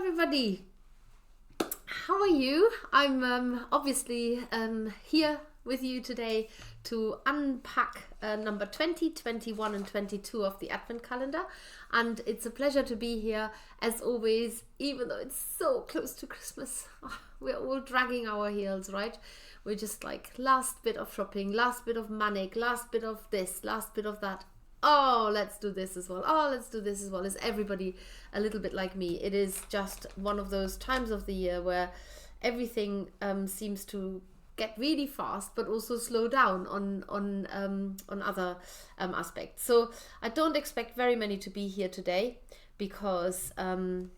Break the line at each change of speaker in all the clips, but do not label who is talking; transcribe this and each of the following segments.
everybody. How are you? I'm obviously here with you today to unpack number 20, 21 and 22 of the Advent calendar, and it's a pleasure to be here as always, even though it's so close to Christmas. We're all dragging our heels, right? We're just like last bit of shopping, last bit of manic, last bit of this, last bit of that. Oh, let's do this as well. Oh, let's do this as well. Is everybody a little bit like me? It is just one of those times of the year where everything seems to get really fast, but also slow down on other aspects. So I don't expect very many to be here today because I'm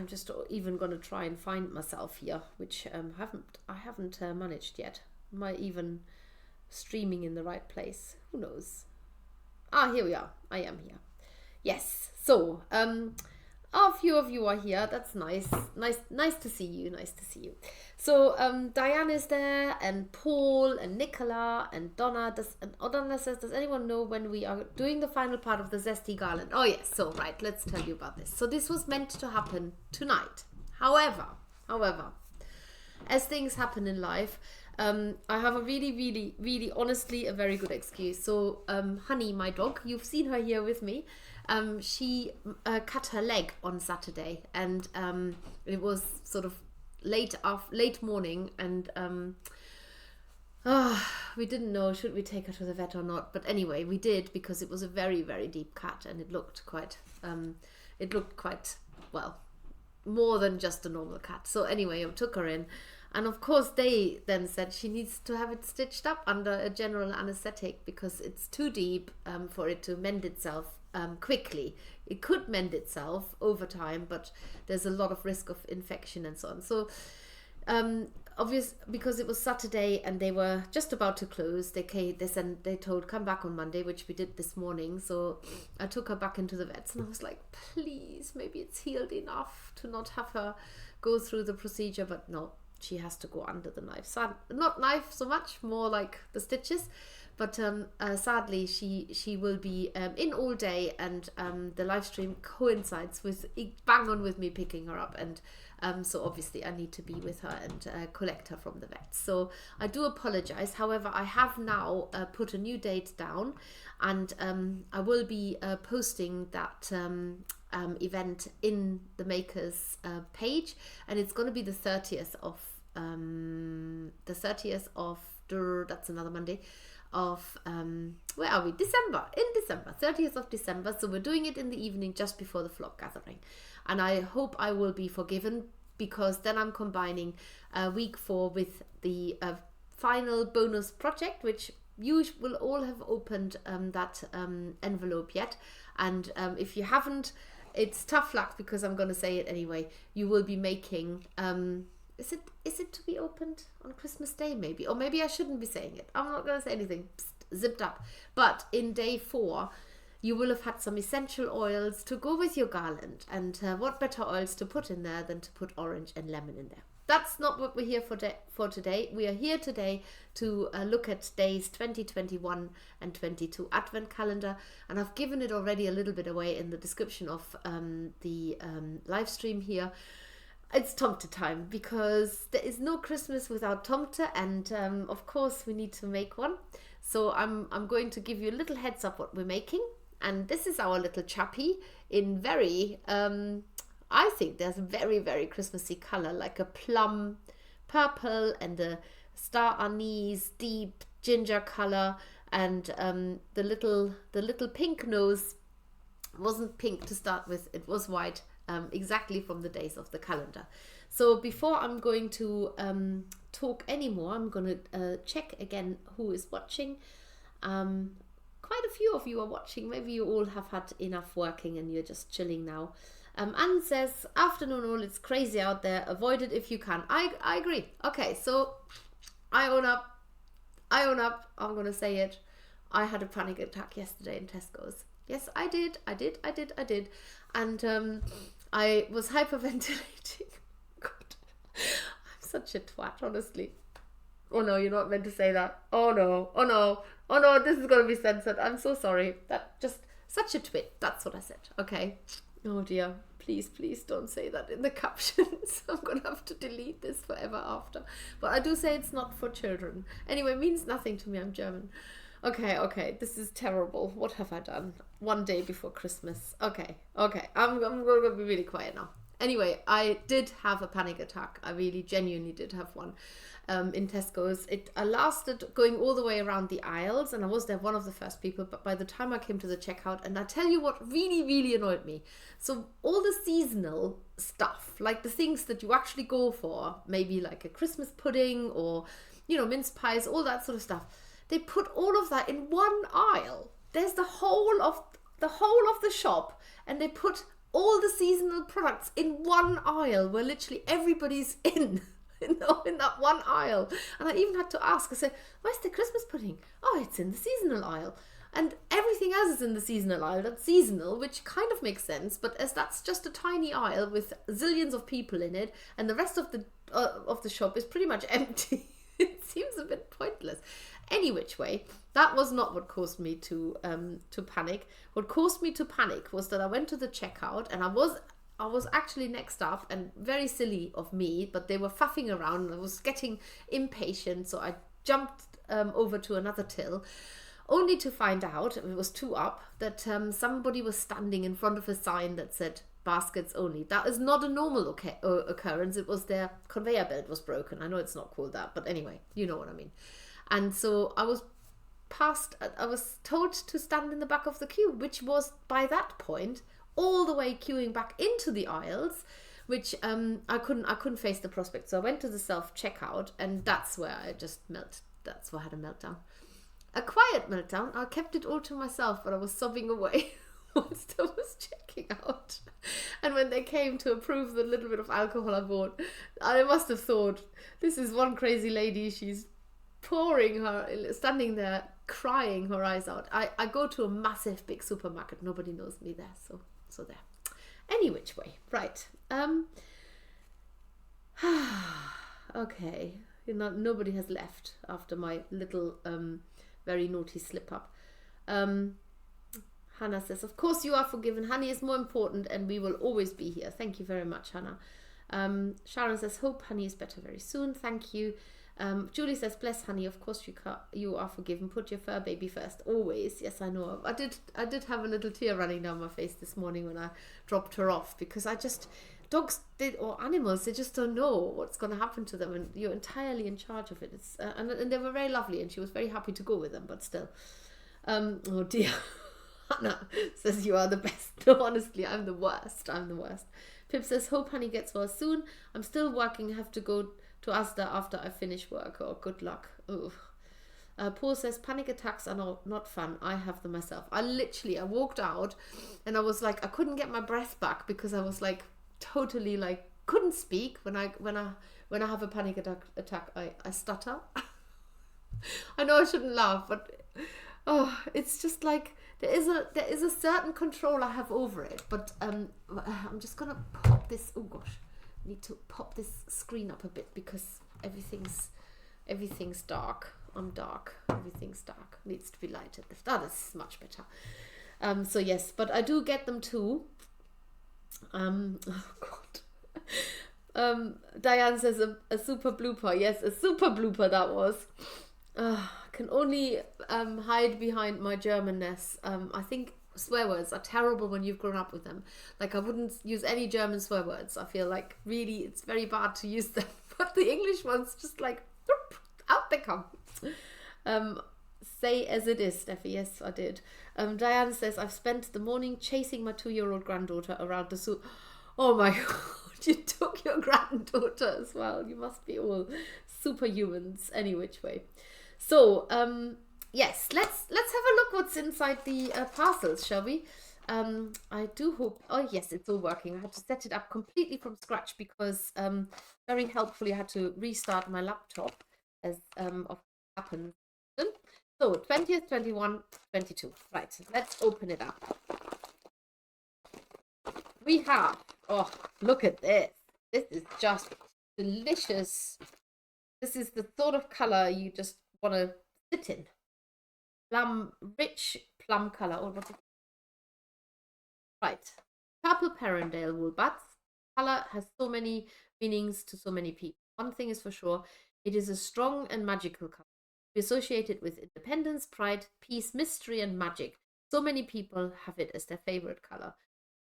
just even going to try and find myself here, which I haven't managed yet. Am I even streaming in the right place? Who knows? Ah, here we are. I am here. Yes. So, a few of you are here. That's nice. Nice to see you. Nice to see you. So, Diane is there, and Paul, and Nicola, and Donna. Donna says, does anyone know when we are doing the final part of the Zesty Garland? Oh, yes. So, right. Let's tell you about this. So, this was meant to happen tonight. However, as things happen in life, I have a really honestly a very good excuse. So Honey, my dog, you've seen her here with me, she cut her leg on Saturday, and it was sort of late morning, and we didn't know should we take her to the vet or not, but anyway we did, because it was a very deep cut, and it looked quite well, more than just a normal cut. So anyway, I took her in. And of course, they then said she needs to have it stitched up under a general anesthetic because it's too deep for it to mend itself quickly. It could mend itself over time, but there's a lot of risk of infection and so on. So, because it was Saturday and they were just about to close, they told come back on Monday, which we did this morning. So I took her back into the vets, and I was like, please, maybe it's healed enough to not have her go through the procedure, but no. She has to go under the knife. Not knife so much, more like the stitches. But sadly, she will be in all day, and the live stream coincides with bang on with me picking her up, and so obviously I need to be with her and collect her from the vet. So I do apologize. However, I have now put a new date down, and I will be posting that event in the Makers page, and it's going to be the 30th of that's another Monday of where are we? December, 30th of December. So we're doing it in the evening just before the flock gathering, and I hope I will be forgiven, because then I'm combining week 4 with the final bonus project, which you will all have opened that envelope yet, and if you haven't, it's tough luck, because I'm going to say it anyway. You will be making is it to be opened on Christmas Day, maybe? Or maybe I shouldn't be saying it. I'm not going to say anything. Psst, zipped up. But in day 4, you will have had some essential oils to go with your garland. And what better oils to put in there than to put orange and lemon in there? That's not what we're here for today. We are here today to look at days 20, 21 and 22 Advent calendar. And I've given it already a little bit away in the description of the live stream here. It's Tomte time, because there is no Christmas without Tomte, and of course we need to make one. So I'm going to give you a little heads up what we're making. And this is our little chappy in very... I think there's a very Christmassy color, like a plum purple and a star anise deep ginger color, and the little pink nose wasn't pink to start with, it was white, exactly from the days of the calendar. So before I'm going to talk anymore, I'm going to check again who is watching. Quite a few of you are watching. Maybe you all have had enough working and you're just chilling now. Anne says, afternoon all, it's crazy out there, avoid it if you can. I agree. Okay, so I own up, I'm gonna say it. I had a panic attack yesterday in Tesco's. Yes, I did. And I was hyperventilating. God, I'm such a twat, honestly. Oh no, you're not meant to say that. Oh no, this is gonna be censored. I'm so sorry. That just such a twit. That's what I said. Okay. Oh dear. Please don't say that in the captions. I'm gonna have to delete this forever after. But I do say it's not for children. Anyway, it means nothing to me. I'm German. Okay, this is terrible. What have I done? One day before Christmas. Okay. I'm gonna be really quiet now. Anyway, I did have a panic attack. I really genuinely did have one. In Tesco's. It lasted going all the way around the aisles, and I was there one of the first people, but by the time I came to the checkout, and I tell you what really annoyed me. So all the seasonal stuff, like the things that you actually go for, maybe like a Christmas pudding or, you know, mince pies, all that sort of stuff, they put all of that in one aisle. There's the whole of the shop, and they put all the seasonal products in one aisle where literally everybody's in that one aisle. And I even had to ask, I said, where's the Christmas pudding? Oh, it's in the seasonal aisle. And everything else is in the seasonal aisle. That's seasonal, which kind of makes sense, but as that's just a tiny aisle with zillions of people in it, and the rest of the shop is pretty much empty. It seems a bit pointless. Any which way, that was not what caused me to panic. What caused me to panic was that I went to the checkout, and I was actually next up, and very silly of me, but they were faffing around and I was getting impatient, so I jumped over to another till, only to find out, it was 2 up, that somebody was standing in front of a sign that said baskets only. That is not a normal occurrence. It was their conveyor belt was broken. I know it's not called that, but anyway, you know what I mean. And so I was told to stand in the back of the queue, which was by that point all the way queuing back into the aisles, which I couldn't face the prospect. So I went to the self-checkout, and that's where I just that's where I had a meltdown. A quiet meltdown. I kept it all to myself, but I was sobbing away whilst I was checking out. And when they came to approve the little bit of alcohol I bought, I must have thought, this is one crazy lady, she's standing there crying her eyes out. I go to a massive big supermarket, nobody knows me there, so there. Any which way, right. Okay, nobody has left after my little very naughty slip up. Hannah says, of course you are forgiven. Honey is more important, and we will always be here. Thank you very much, Hannah. Sharon says, hope Honey is better very soon. Thank you. Julie says, bless Honey, of course you are forgiven. Put your fur baby first, always. Yes, I know. I did have a little tear running down my face this morning when I dropped her off, because dogs or animals, they just don't know what's going to happen to them, and you're entirely in charge of it. It's and they were very lovely, and she was very happy to go with them, but still. Oh dear. Hannah says, you are the best. No, honestly, I'm the worst. Pip says, hope Honey gets well soon. I'm still working. I have to go to Asda after I finish work. Oh, good luck. Paul says, panic attacks are not fun. I have them myself. I walked out, and I was like, I couldn't get my breath back, because I was like totally like couldn't speak. When I have a panic attack, I stutter. I know I shouldn't laugh, but it's just like there is a certain control I have over it. But I'm just gonna pop this. Oh gosh, I need to pop this screen up a bit, because everything's dark. I'm dark. Everything's dark. Needs to be lighted. That is much better. So yes, but I do get them too. Oh God. Diane says a super blooper. Yes, a super blooper that was. Can only hide behind my Germanness. I think swear words are terrible when you've grown up with them. Like, I wouldn't use any German swear words. I feel like really it's very bad to use them. But the English ones just like out they come. Say as it is, Steffi. Yes, I did. Diane says, I've spent the morning chasing my 2-year-old granddaughter around the zoo. Oh my God, you took your granddaughter as well. You must be all superhumans, any which way. So, yes, let's have a look what's inside the parcels, shall we? I do hope. Oh yes, it's all working. I had to set it up completely from scratch, because very helpfully I had to restart my laptop, as of happens. So 20th, 21, 22. Right, let's open it up. We have, oh, look at this. This is just delicious. This is the sort of color you just want to sit in. Rich plum color. Right, Purple Perendale wool buds. Color has so many meanings to so many people. One thing is for sure, it is a strong and magical color. We associate it with independence, pride, peace, mystery, and magic. So many people have it as their favorite color.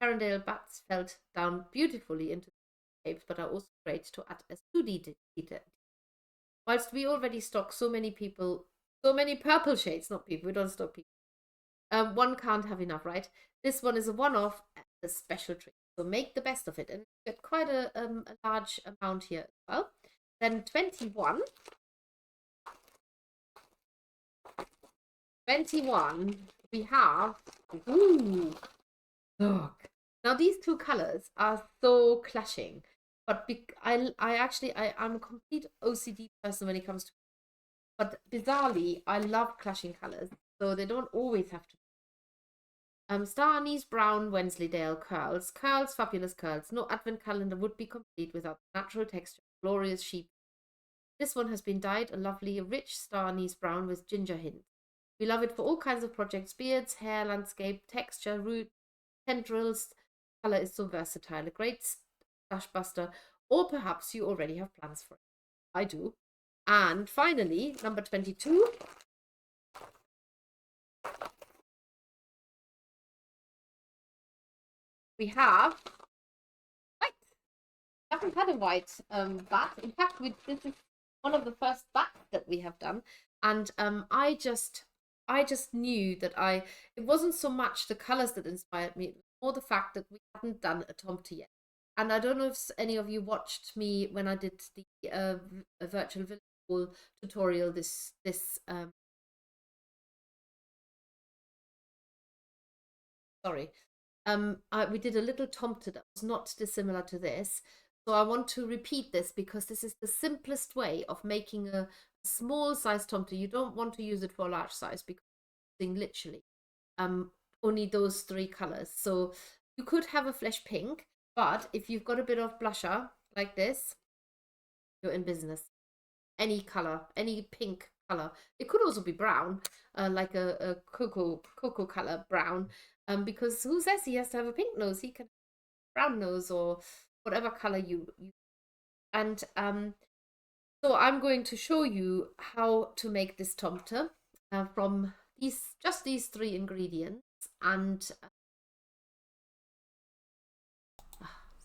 Perendale buds felt down beautifully into the shapes, but are also great to add as 2D detail. Whilst we already stock so many people, so many purple shades, not people, we don't stock people. One can't have enough, right? This one is a one-off, a special treat. So make the best of it, and get quite a large amount here as well. Then 21. 21, we have, ooh, look. Now these two colors are so clashing, but I'm a complete OCD person when it comes to, but bizarrely, I love clashing colors, so they don't always have to. Star Anise Brown Wensleydale curls. Curls, fabulous curls. No advent calendar would be complete without the natural texture. Glorious sheep. This one has been dyed a lovely, rich star anise brown with ginger hints. We love it for all kinds of projects, beards, hair, landscape, texture, root, tendrils. Color is so versatile. A great stash buster. Or perhaps you already have plans for it. I do. And finally, number 22. We have white. I haven't had a white bat. In fact, this is one of the first bats that we have done. And I just knew that it wasn't so much the colors that inspired me, it was more the fact that we hadn't done a Tomte yet. And I don't know if any of you watched me when I did the virtual village wall tutorial this sorry. We did a little Tomte that was not dissimilar to this. So I want to repeat this because this is the simplest way of making a small size Tomte. You don't want to use it for a large size because literally only those three colors. So you could have a flesh pink, but if you've got a bit of blusher like this, you're in business. Any color, any pink color. It could also be brown, like a cocoa color brown, because who says he has to have a pink nose? He can have a brown nose or whatever color you. And so I'm going to show you how to make this tomte from just these three ingredients. And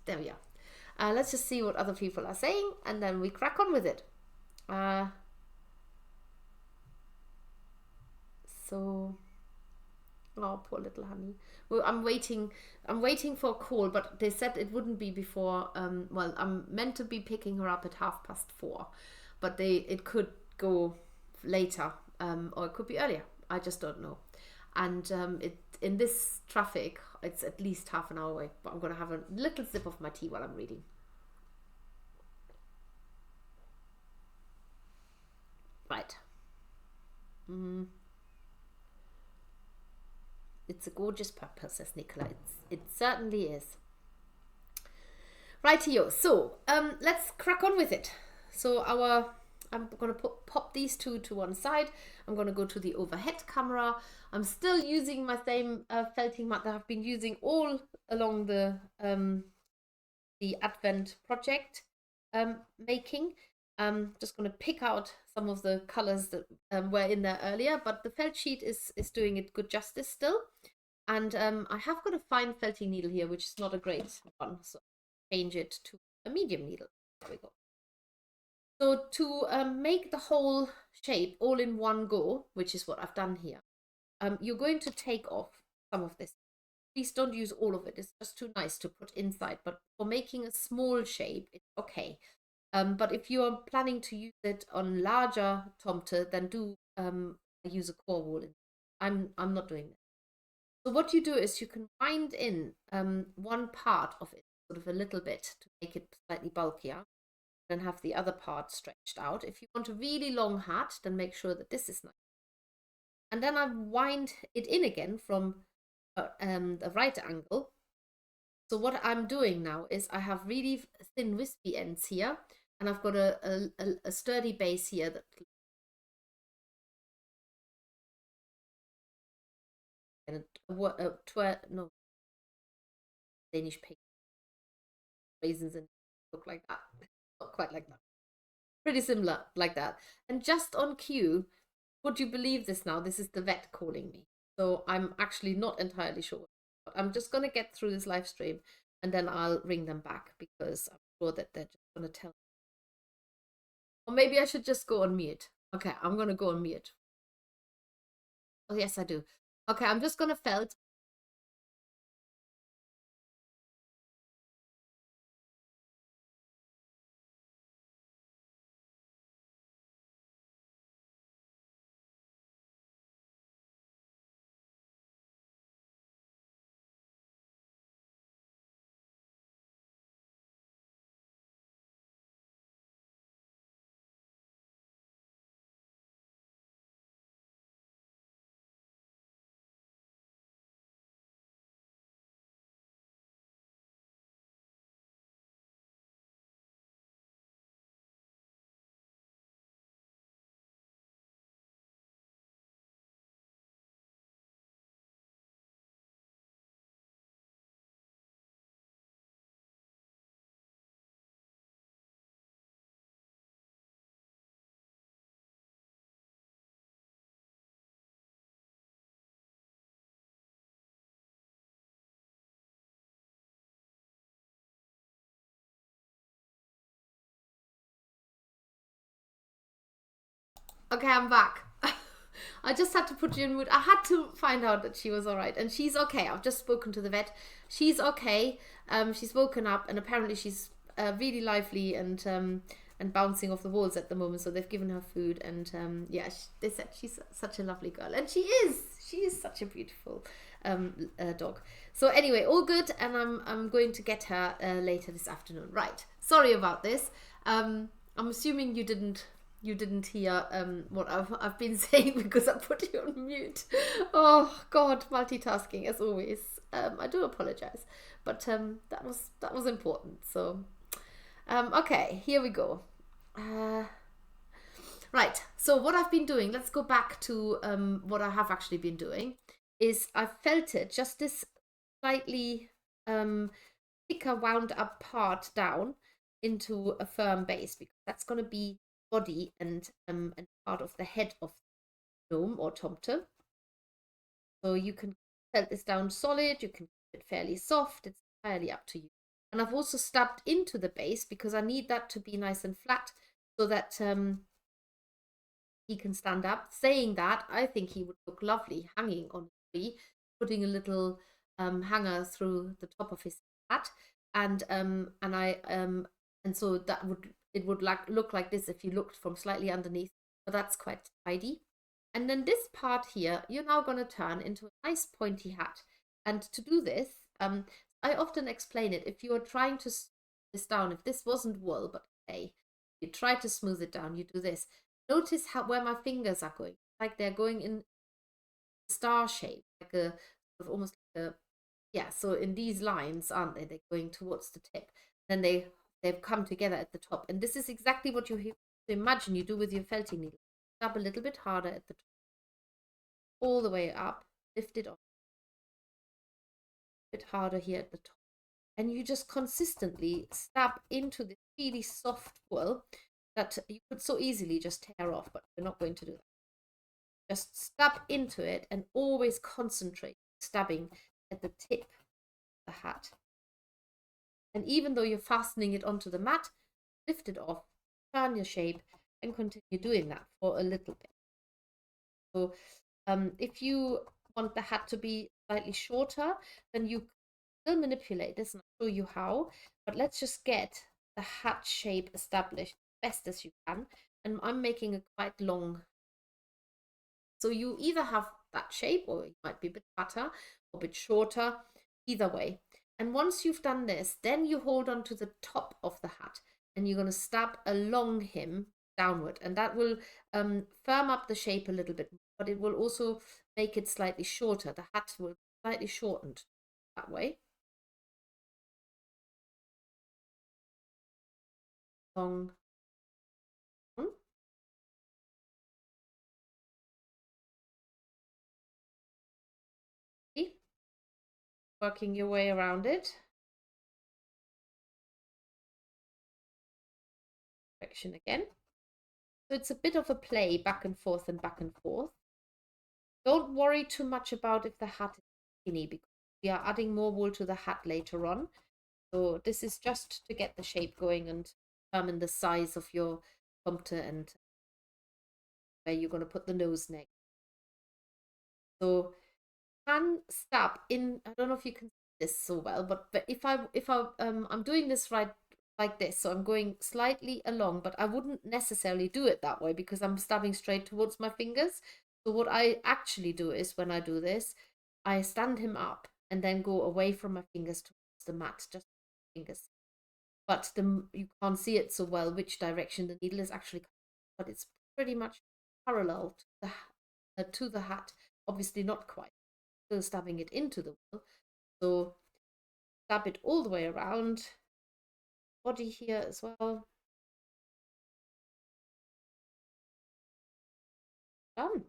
there we are. Let's just see what other people are saying, and then we crack on with it. So, oh, poor little honey. Well, I'm waiting for a call, but they said it wouldn't be before. Well, I'm meant to be picking her up at 4:30, but it could go later, or it could be earlier. I just don't know. And in this traffic, it's at least half an hour away. But I'm gonna have a little sip of my tea while I'm reading. Right. It's a gorgeous purple, says Nicola. It certainly is. Rightio. So let's crack on with it. So I'm going to pop these two to one side. I'm going to go to the overhead camera. I'm still using my same felting mat that I've been using all along the Advent project making. I'm just going to pick out some of the colors that were in there earlier, but the felt sheet is doing it good justice still. And I have got a fine felting needle here, which is not a great one, so change it to a medium needle. There we go. So to make the whole shape all in one go, which is what I've done here, you're going to take off some of this. Please don't use all of it. It's just too nice to put inside. But for making a small shape, it's okay. But if you are planning to use it on larger tomte, then do use a core wool. I'm not doing that. So what you do is you can wind in one part of it, sort of a little bit, to make it slightly bulkier, then have the other part stretched out. If you want a really long hat, then make sure that this is nice. And then I wind it in again from the right angle. So what I'm doing now is I have really thin wispy ends here, and I've got a sturdy base here that no, Danish pig raisins and look like that. Not quite like that. Pretty similar like that. And just on cue, would you believe this now? This is the vet calling me. So I'm actually not entirely sure. But I'm just going to get through this live stream and then I'll ring them back because I'm sure that they're just going to tell me. Or maybe I should just go on mute. Okay, I'm going to go on mute. Oh, yes, I do. Okay, I'm just going to felt. Okay, I'm back. I just had to put you in mood. I had to find out that she was all right, and she's okay. I've just spoken to the vet. She's okay. She's woken up, and apparently she's really lively and bouncing off the walls at the moment. So they've given her food, and yeah, they said she's such a lovely girl, and she is. She is such a beautiful dog. So anyway, all good, and I'm going to get her later this afternoon. Right. Sorry about this. I'm assuming you didn't hear what I've been saying because I put you on mute. Oh God, multitasking as always. I do apologize, but that was important. So okay, here we go. Right. So what I've been doing, let's go back to what I have actually been doing, is I've felted just this slightly thicker wound up part down into a firm base because that's going to be body and part of the head of the gnome or tomter. So you can felt this down solid, you can keep it fairly soft, it's entirely up to you. And I've also stabbed into the base because I need that to be nice and flat so that he can stand up. Saying that, I think he would look lovely hanging on a tree, putting a little hanger through the top of his hat, and so it would look like this if you looked from slightly underneath, but that's quite tidy. And then this part here, you're now going to turn into a nice pointy hat. And to do this, I often explain it. If you are trying to smooth this down, if this wasn't wool, but hay, you try to smooth it down, you do this. Notice how where my fingers are going, like they're going in star shape, like a almost like a, yeah. So in these lines, aren't they? They're going towards the tip. Then they've come together at the top, and this is exactly what you have to imagine you do with your felting needle. Stab a little bit harder at the top, all the way up, lift it off, a bit harder here at the top, and you just consistently stab into this really soft wool that you could so easily just tear off, but we're not going to do that. Just stab into it and always concentrate stabbing at the tip of the hat. And even though you're fastening it onto the mat, lift it off, turn your shape, and continue doing that for a little bit. So if you want the hat to be slightly shorter, then you still manipulate this, and I'll show you how. But let's just get the hat shape established best as you can. And I'm making a quite long. So you either have that shape, or it might be a bit fatter or a bit shorter, either way. And once you've done this, then you hold on to the top of the hat and you're going to stab along him downward. And that will firm up the shape a little bit, but it will also make it slightly shorter. The hat will be slightly shortened that way. Long. Working your way around it. direction again. So it's a bit of a play back and forth and back and forth. Don't worry too much about if the hat is skinny, because we are adding more wool to the hat later on. So this is just to get the shape going and determine the size of your Tomte and where you're going to put the nose neck. So can stab in. I don't know if you can see this so well, but if I'm doing this right like this, so I'm going slightly along, but I wouldn't necessarily do it that way because I'm stabbing straight towards my fingers. So what I actually do is when I do this, I stand him up and then go away from my fingers towards the mat, just fingers. But you can't see it so well which direction the needle is actually, but it's pretty much parallel to the hat. Obviously not quite, still stabbing it into the wool. So stab it all the way around, body here as well. Done.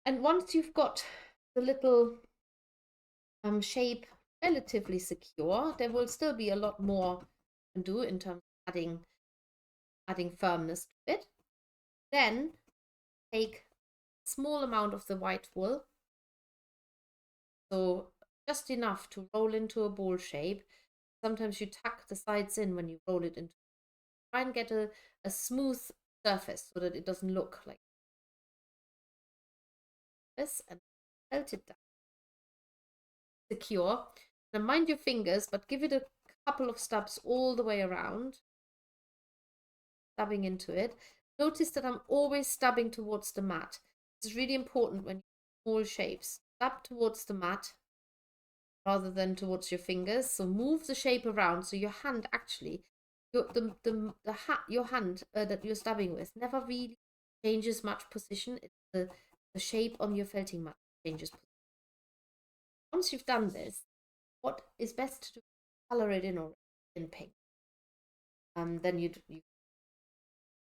And once you've got the little shape relatively secure, there will still be a lot more you can do in terms of adding firmness to it. Then take a small amount of the white wool, so just enough to roll into a ball shape. Sometimes you tuck the sides in when you roll it into. Try and get a smooth surface so that it doesn't look like this, and felt it down. Secure. Now mind your fingers, but give it a couple of stabs all the way around, stabbing into it. Notice that I'm always stabbing towards the mat. It's really important when you small shapes. Stab towards the mat rather than towards your fingers. So move the shape around so your hand actually, your hand that you're stabbing with never really changes much position. It's the shape on your felting mat changes position. Once you've done this, what is best to do, color it in or in pink. Then you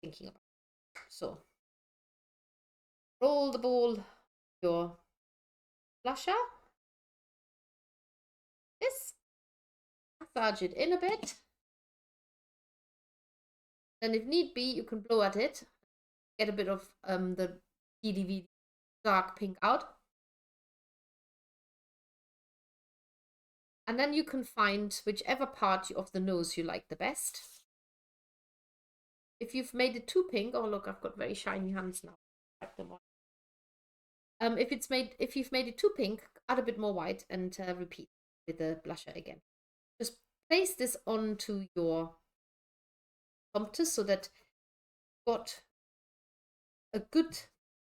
thinking about it. So roll the ball, your blusher, this, massage it in a bit. Then if need be, you can blow at it, get a bit of the PDV dark pink out. And then you can find whichever part of the nose you like the best. If you've made it too pink, oh look, I've got very shiny hands now. If you've made it too pink, add a bit more white and repeat with the blusher again. Just place this onto your Tomte so that you've got a good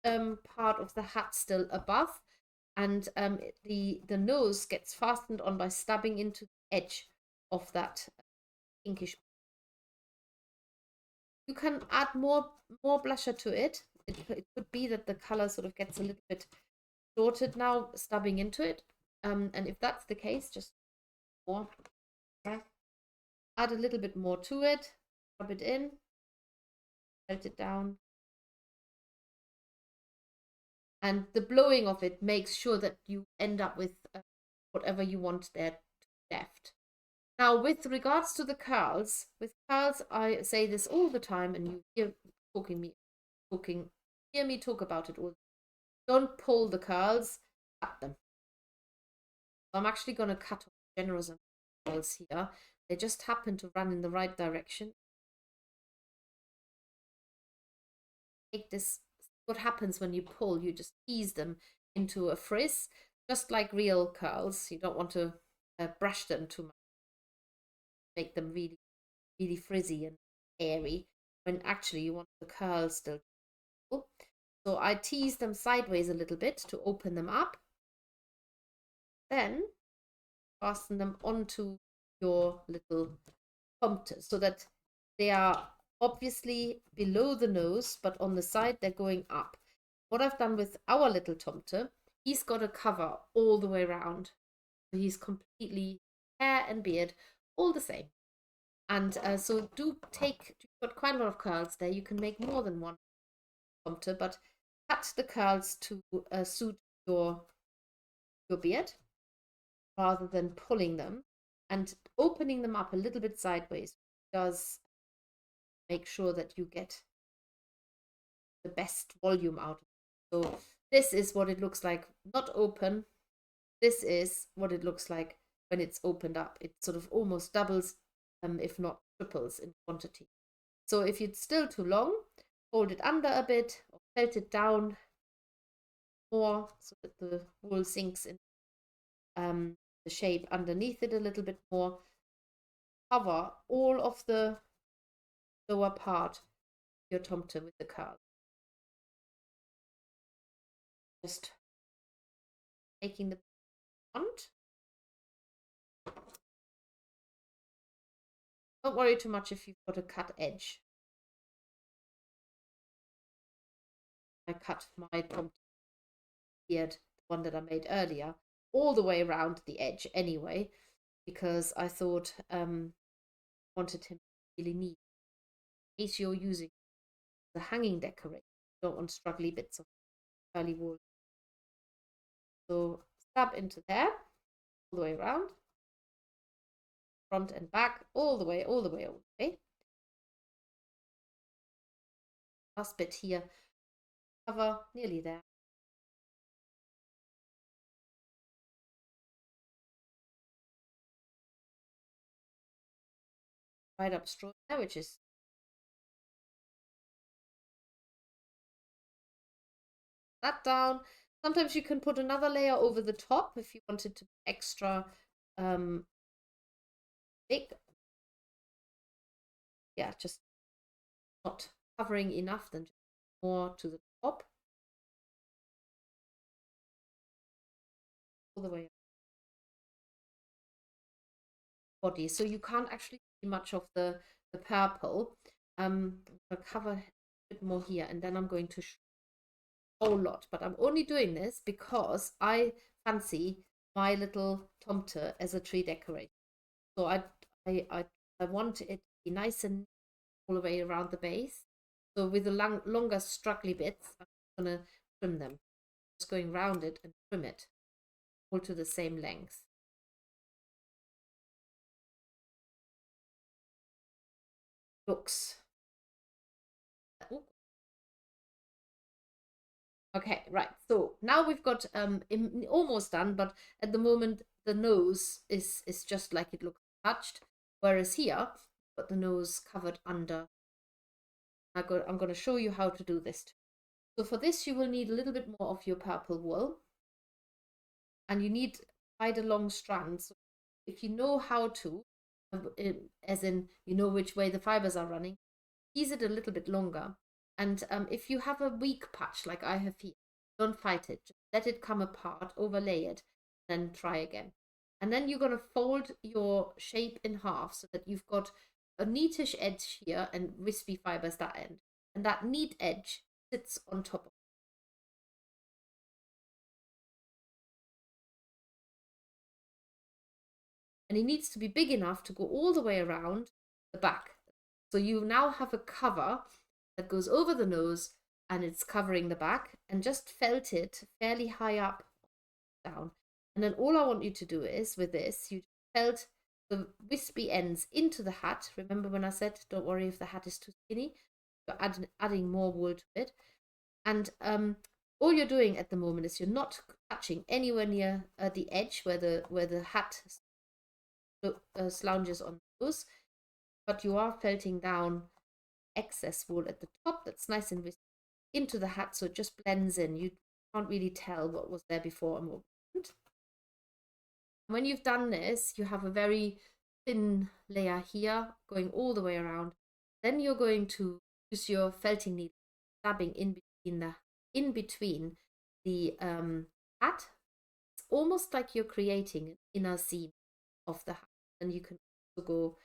part of the hat still above, and the nose gets fastened on by stabbing into the edge of that pinkish. You can add more blusher to it. It could be that the color sort of gets a little bit distorted now, stabbing into it. And if that's the case, just more. Okay. Add a little bit more to it, rub it in, melt it down. And the blowing of it makes sure that you end up with whatever you want there left. Now, with regards to the curls, I say this all the time, and you hear hear me talk about it all. Don't pull the curls, cut them. I'm actually going to cut off generous curls here. They just happen to run in the right direction. Take this. What happens when you pull? You just tease them into a frizz, just like real curls. You don't want to brush them too much, make them really, really frizzy and airy, when actually you want the curls still. So I tease them sideways a little bit to open them up. Then fasten them onto your little Tomte so that they are obviously below the nose, but on the side they're going up. What I've done with our little Tomte, he's got a cover all the way around. So he's completely hair and beard all the same. And so you've got quite a lot of curls there. You can make more than one Tomte, but cut the curls to suit your beard. rather than pulling them, and opening them up a little bit sideways does make sure that you get the best volume out of it. So this is what it looks like not open. This is what it looks like when it's opened up. It sort of almost doubles, if not triples in quantity. So if it's still too long, hold it under a bit or felt it down more so that the wool sinks in the shape underneath it a little bit more. Cover all of the lower part of your tomte with the curl. Just taking the front. Don't worry too much if you've got a cut edge. I cut my tomte beard, the one that I made earlier, all the way around the edge anyway, because I thought wanted him really neat. In case you're using the hanging decoration, you don't want straggly bits of curly wool. So stab into there, all the way around, front and back, all the way, all the way, all the way. Last bit here, cover, nearly there. Right up straw there, which is that down. Sometimes you can put another layer over the top if you wanted to be extra big. Yeah, just not covering enough, then more to the top. All the way body. So you can't actually see much of the purple. I'm going to cover a bit more here, and then I'm going to show a whole lot. But I'm only doing this because I fancy my little tomte as a tree decoration. So I want it to be nice and all the way around the base. So with the longer straggly bits, I'm going to trim them. Just going round it and trim it all to the same length. Looks. Okay, right. So now we've got almost done, but at the moment the nose is just like it looks touched, whereas here, got the nose covered under. I'm going to show you how to do this. So for this, you will need a little bit more of your purple wool, and you need quite a long strand. So if you know how to, as in you know which way the fibers are running, tease it a little bit longer. And if you have a weak patch like I have here, don't fight it. Just let it come apart, overlay it, then try again. And then you're going to fold your shape in half so that you've got a neatish edge here and wispy fibers that end. And that neat edge sits on top of it. And it needs to be big enough to go all the way around the back. So you now have a cover that goes over the nose and it's covering the back, and just felt it fairly high up down. And then all I want you to do is with this, you felt the wispy ends into the hat. Remember when I said don't worry if the hat is too skinny, you're adding more wool to it. And all you're doing at the moment is you're not touching anywhere near the edge where the hat slouches on the nose, but you are felting down excess wool at the top that's nice and wispy into the hat, so it just blends in. You can't really tell what was there before and what wasn't. When you've done this, you have a very thin layer here going all the way around. Then you're going to use your felting needle, stabbing in between the hat. It's almost like you're creating an inner seam of the hat, and you can also go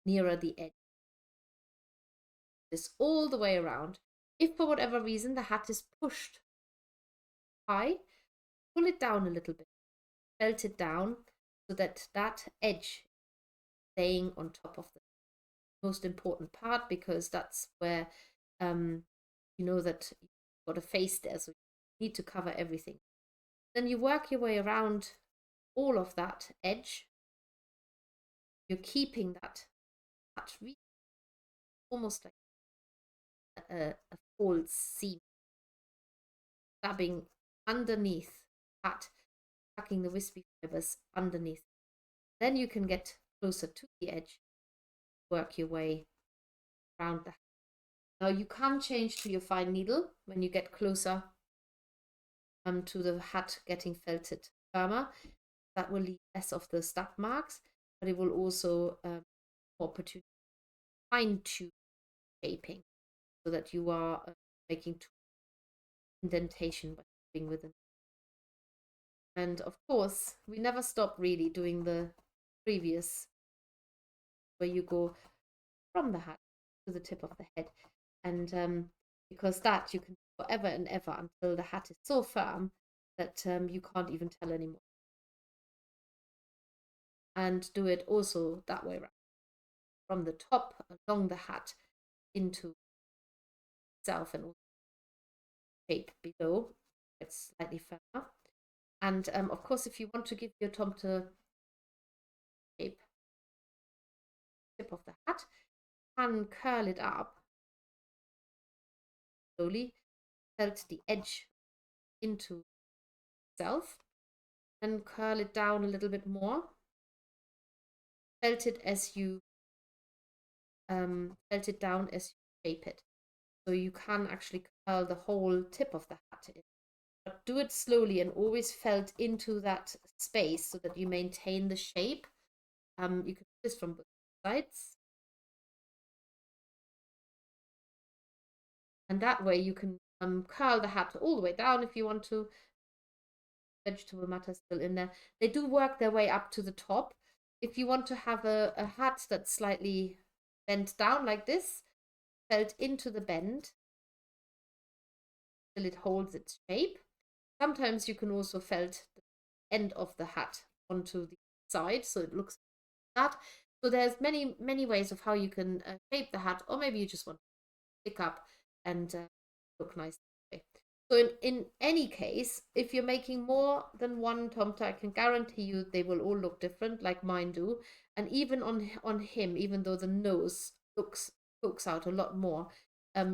nearer the edge. This all the way around. If for whatever reason the hat is pushed high, pull it down a little bit, felt it down so that that edge is staying on top of the most important part, because that's where you know that you've got a face there, so you need to cover everything. Then you work your way around all of that edge. You're keeping that really almost like a false seam, stabbing underneath that, tucking the wispy fibers underneath. Then you can get closer to the edge, work your way around the hat. Now you can change to your fine needle when you get closer to the hat getting felted firmer. That will leave less of the stab marks, but it will also opportunity fine tune shaping so that you are making indentation by doing with them. And of course, we never stop really doing the previous, where you go from the hat to the tip of the head, and because that you can do forever and ever until the hat is so firm that you can't even tell anymore. And do it also that way around, from the top along the hat into itself, and also shape below. It's slightly firmer. And of course, if you want to give your tomte shape, tip of the hat, you can curl it up slowly, felt the edge into itself, and curl it down a little bit more. Felt it as you felt it down as you shape it. So you can actually curl the whole tip of the hat in. But do it slowly and always felt into that space so that you maintain the shape. You can do this from both sides. And that way you can curl the hat all the way down if you want to. Vegetable matter still in there. They do work their way up to the top. If you want to have a hat that's slightly bent down like this, felt into the bend till it holds its shape. Sometimes you can also felt the end of the hat onto the side so it looks like that. So there's many ways of how you can shape the hat, or maybe you just want to pick up and look nice. So in any case, if you're making more than one tomte, I can guarantee you they will all look different, like mine do. And even on him, even though the nose pokes out a lot more,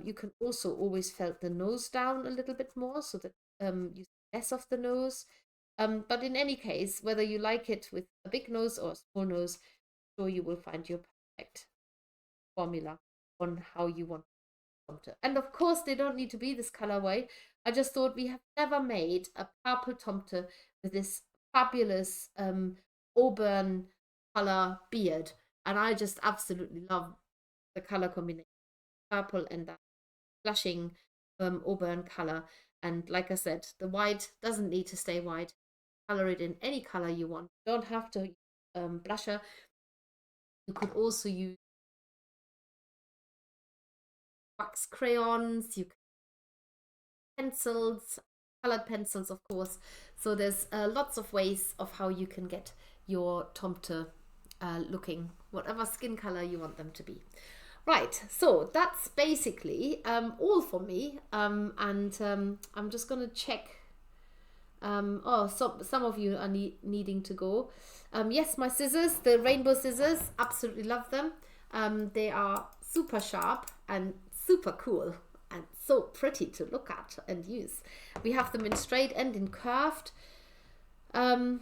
you can also always felt the nose down a little bit more so that you see less of the nose. But in any case, whether you like it with a big nose or a small nose, I'm sure you will find your perfect formula on how you want tomte. And of course, they don't need to be this colorway. I just thought we have never made a purple tomte with this fabulous auburn color beard, and I just absolutely love the color combination, purple and that flashing auburn color. And like I said, the white doesn't need to stay white. Color it in any color you want. You don't have to blusher. You could also use wax crayons, you can pencils, colored pencils, of course. So there's lots of ways of how you can get your tomte looking whatever skin color you want them to be. Right, so that's basically all for me, and I'm just gonna check. Some of you are needing to go. Yes, my scissors, the rainbow scissors, absolutely love them. They are super sharp and super cool and so pretty to look at and use. We have them in straight and in curved. Oh,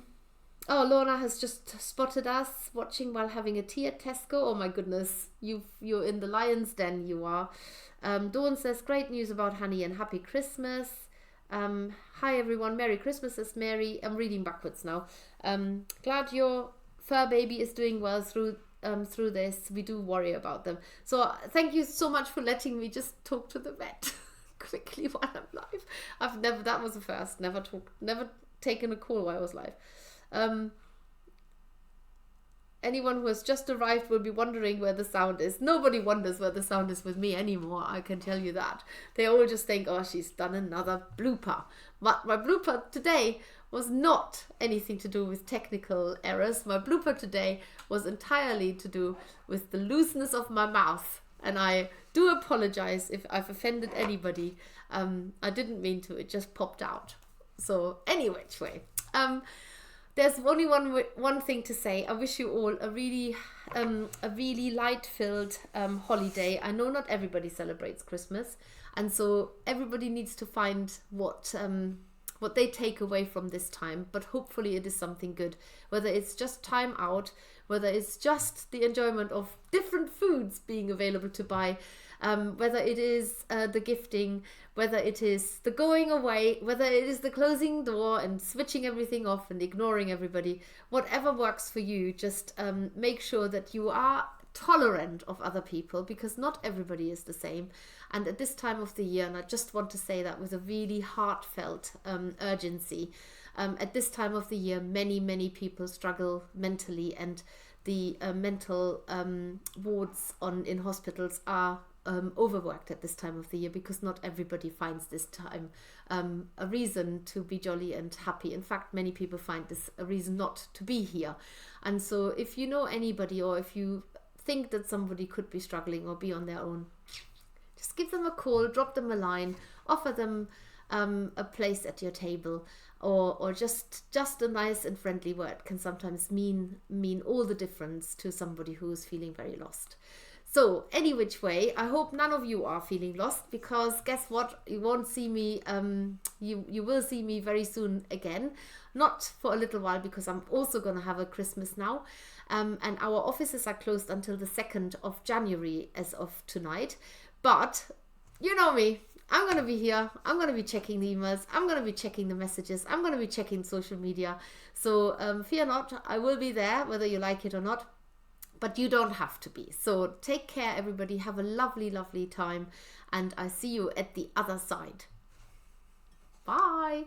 Lorna has just spotted us watching while having a tea at Tesco. Oh my goodness, you're in the lion's den, you are. Dawn says, great news about Honey and happy Christmas. Hi everyone, Merry Christmas, says Mary. I'm reading backwards now. Glad your fur baby is doing well through this. We do worry about them. So thank you so much for letting me just talk to the vet quickly while I'm live. That was a first. Never taken a call while I was live. Anyone who has just arrived will be wondering where the sound is. Nobody wonders where the sound is with me anymore, I can tell you that. They all just think, oh, she's done another blooper. But my blooper today was not anything to do with technical errors. My blooper today was entirely to do with the looseness of my mouth. And I do apologize if I've offended anybody. I didn't mean to, it just popped out. So anyway, there's only one thing to say. I wish you all a really light-filled holiday. I know not everybody celebrates Christmas, and so everybody needs to find what they take away from this time. But hopefully it is something good. Whether it's just time out, whether it's just the enjoyment of different foods being available to buy, whether it is the gifting, whether it is the going away, whether it is the closing door and switching everything off and ignoring everybody, whatever works for you, just make sure that you are tolerant of other people, because not everybody is the same. And at this time of the year, and I just want to say that with a really heartfelt urgency, at this time of the year, many people struggle mentally, and the mental wards in hospitals are overworked at this time of the year, because not everybody finds this time a reason to be jolly and happy. In fact, many people find this a reason not to be here. And so if you know anybody, or if you think that somebody could be struggling or be on their own, just give them a call, drop them a line, offer them a place at your table, or just a nice and friendly word can sometimes mean all the difference to somebody who is feeling very lost. So any which way, I hope none of you are feeling lost, because guess what? You won't see me, you will see me very soon again. Not for a little while, because I'm also going to have a Christmas now. And our offices are closed until the 2nd of January as of tonight. But you know me, I'm going to be here. I'm going to be checking the emails. I'm going to be checking the messages. I'm going to be checking social media. So fear not, I will be there whether you like it or not. But you don't have to be. So take care, everybody. Have a lovely, lovely time. And I see you at the other side. Bye.